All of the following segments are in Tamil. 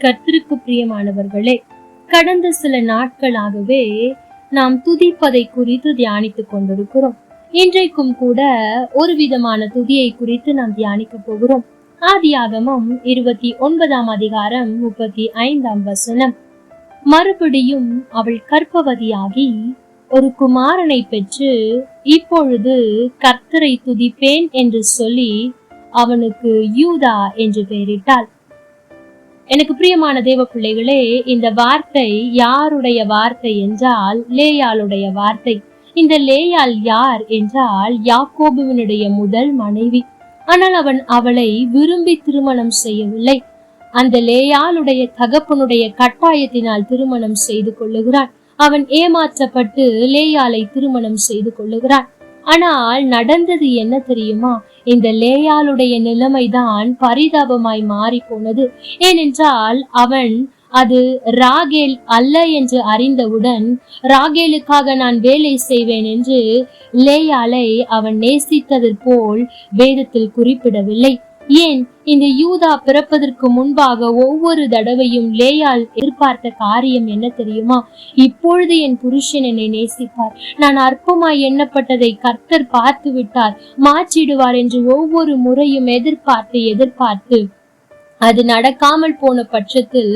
கர்த்தருக்கு பிரியமானவர்களே, கடந்த சில நாட்களாகவே நாம் துதிப்பதை குறித்து தியானித்துக் கொண்டிருக்கிறோம். இன்றைக்கும் கூட ஒரு விதமான துதியை குறித்து நாம் தியானிக்க போகிறோம். ஆதியாகமம் 29 அதிகாரம் 35 மறுபடியும் அவள் கர்ப்பவதியாகி ஒரு குமாரனை பெற்று இப்பொழுது கர்த்தரை துதிப்பேன் என்று சொல்லி அவனுக்கு யூதா என்று பெயரிட்டாள். எனக்கு பிரியமான தேவ பிள்ளைகளே, இந்த வார்த்தை யாருடைய வார்த்தை என்றால் லேயாளுடைய வார்த்தை. இந்த லேயாள் யார் என்றால் யாக்கோபுவினுடைய முதல் மனைவி. ஆனால் அவன் அவளை விரும்பி திருமணம் செய்யவில்லை. அந்த லேயாளுடைய தகப்பனுடைய கட்டாயத்தினால் திருமணம் செய்து கொள்ளுகிறான். அவன் ஏமாற்றப்பட்டு லேயாளை திருமணம் செய்து கொள்ளுகிறான். ஆனால் நடந்தது என்ன தெரியுமா? இந்த லேயாளுடைய நிலைமைதான் பரிதாபமாய் மாறி போனது. ஏனென்றால் அவன் அது ராகேல் அல்ல என்று அறிந்தவுடன் ராகேலுக்காக நான் வேலை செய்வேன் என்று லேயாளை அவன் நேசித்தது போல் வேதத்தில் குறிப்பிடவில்லை. ஏன்? இந்த யூதா பிறப்பதற்கு முன்பாக ஒவ்வொரு தடவையும் லேயாள் எதிர்பார்த்த காரியம் என்ன தெரியுமா? இப்பொழுது என் புருஷன் என்னை நேசிப்பார், நான் அற்பமாய் எண்ணப்பட்டதை கர்த்தர் பார்த்து விட்டார், மாற்றிடுவார் என்று ஒவ்வொரு முறையும் எதிர்பார்த்து அது நடக்காமல் போன பட்சத்தில்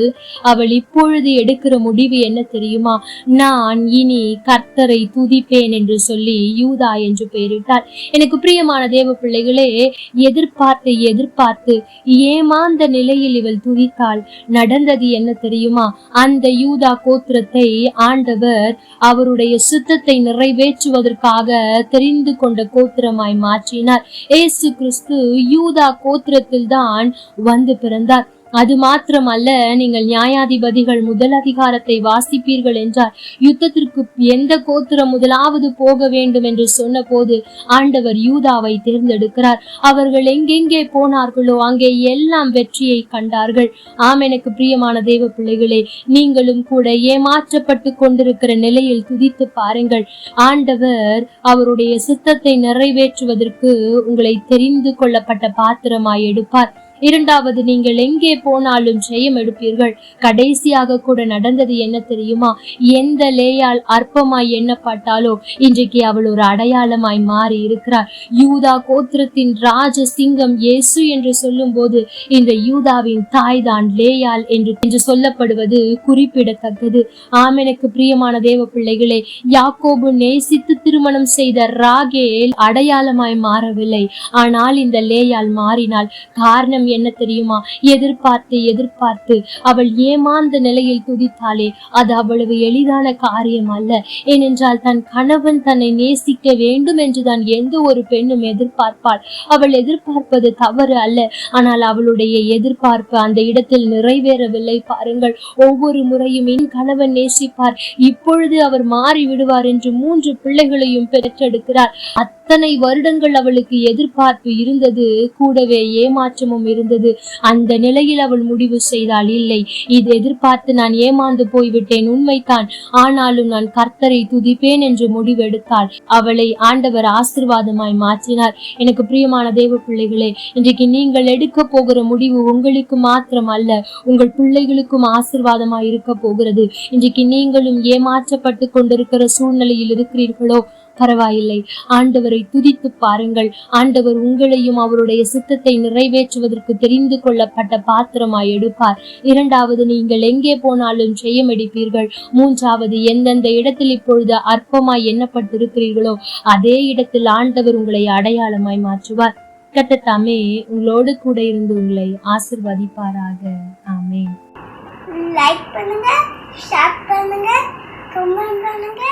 அவள் இப்பொழுது எடுக்கிற முடிவு என்ன தெரியுமா? நான் இனி கர்த்தரை துதிப்பேன் என்று சொல்லி யூதா என்று பெயரிட்டாள். எனக்கு பிரியமான தேவ பிள்ளைகளே, எதிர்பார்த்து ஏமாந்த நிலையில் இவள் துதித்தாள். நடந்தது என்ன தெரியுமா? அந்த யூதா கோத்திரத்தை ஆண்டவர் அவருடைய சித்தத்தை நிறைவேற்றுவதற்காக தெரிந்து கொண்ட கோத்திரமாய் மாற்றினார். இயேசு கிறிஸ்து யூதா கோத்திரத்தில் தான் வந்து பிறந்தார். அது மாத்திரமல்ல, நீங்கள் நியாயாதிபதிகள் 1 அதிகாரத்தை வாசிப்பீர்கள் என்றால் யுத்தத்திற்கு எந்த கோத்திரம் முதலாவது போக வேண்டும் என்று சொன்ன போது ஆண்டவர் யூதாவை தேர்ந்தெடுக்கிறார். அவர்கள் எங்கெங்கே போனார்களோ அங்கே எல்லாம் வெற்றியை கண்டார்கள். ஆம், எனக்கு பிரியமான தேவ பிள்ளைகளே, நீங்களும் கூட ஏமாற்றப்பட்டு கொண்டிருக்கிற நிலையில் துதித்து பாருங்கள். ஆண்டவர் அவருடைய சித்தத்தை நிறைவேற்றுவதற்கு உங்களை தெரிந்து கொள்ளப்பட்ட பாத்திரமாய் எடுப்பார். இரண்டாவது, நீங்கள் எங்கே போனாலும் ஜெயம் எடுப்பீர்கள். கடைசியாக கூட நடந்தது என்ன தெரியுமா? எந்த லேயாள் அற்பமாய் எண்ணப்பட்டாலோ இன்றைக்கு அவள் ஒரு அடையாளமாய் மாறி இருக்கிறார். யூதா கோத்திரத்தின் ராஜ சிங்கம் இயேசு என்று சொல்லும் போது இந்த யூதாவின் தாய் தான் லேயாள் என்று சொல்லப்படுவது குறிப்பிடத்தக்கது. ஆம், எனக்கு பிரியமான தேவ பிள்ளைகளே, யாக்கோபு நேசித்து திருமணம் செய்த ராகேல் அடையாளமாய் மாறவில்லை. ஆனால் இந்த லேயாள் மாறினாள். காரணம் என்ன தெரியுமா? எதிர்பார்த்து அவள் ஏமாந்த நிலையில் துதித்தாளே, அது அவ்வளவு எளிதான காரியம் அல்ல. ஏனென்றால் தன் கணவன் தன்னை நேசிக்க வேண்டும் என்றுதான் எந்த ஒரு பெண்ணும் எதிர்பார்ப்பாள். அவள் எதிர்பார்ப்பது தவறு அல்ல. ஆனால் அவளுடைய எதிர்பார்ப்பு அந்த இடத்தில் நிறைவேறவில்லை. பாருங்கள், ஒவ்வொரு முறையும் என் கணவன் நேசிப்பார், இப்பொழுது அவர் மாறி விடுவார் என்று 3 பிள்ளைகளையும் பெற்றெடுக்கிறார். அத்தனை வருடங்கள் அவளுக்கு எதிர்பார்ப்பு இருந்தது, கூடவே ஏமாற்றமும் இருந்தது. அந்த நிலையில் அவள் முடிவு செய்தால், இல்லை, இது எதிர்பார்த்து நான் ஏமாந்து போய்விட்டேன், உண்மைதான், ஆனாலும் நான் கர்த்தரை துதிப்பேன் என்று முடிவெடுத்தாள். அவளை ஆண்டவர் ஆசீர்வாதமாய் மாற்றினார். எனக்கு பிரியமான தேவ பிள்ளைகளே, இன்றைக்கு நீங்கள் எடுக்க போகிற முடிவு உங்களுக்கு மாத்திரம் அல்ல, உங்கள் பிள்ளைகளுக்கும் ஆசீர்வாதமாய் இருக்க போகிறது. இன்றைக்கு நீங்களும் ஏமாற்றப்பட்டு கொண்டிருக்கிற சூழ்நிலையில் இருக்கிறீர்களோ, பரவாயில்லை, ஆண்டவரை துதித்து பாருங்கள். ஆண்டவர் உங்களையும் அவருடைய சித்தத்தை நிறைவேற்றுவதற்கு தெரிந்து கொள்ளப்பட்ட பாத்திரமாய் எடுப்பார். இரண்டாவது, நீங்கள் எங்கே போனாலும் ஜெயம் எடுப்பீர்கள். மூன்றாவது, எந்தெந்த இடத்தில் இப்பொழுது அற்பமாய் எண்ணப்பட்டிருக்கிறீர்களோ அதே இடத்தில் ஆண்டவர் உங்களை அடையாளமாய் மாற்றுவார். கர்த்தர் தாமே உங்களோடு கூட இருந்து உங்களை ஆசீர்வதிப்பாராக. ஆமென். லைக் பண்ணுங்க, ஷேர் பண்ணுங்க, கமெண்ட் பண்ணுங்க.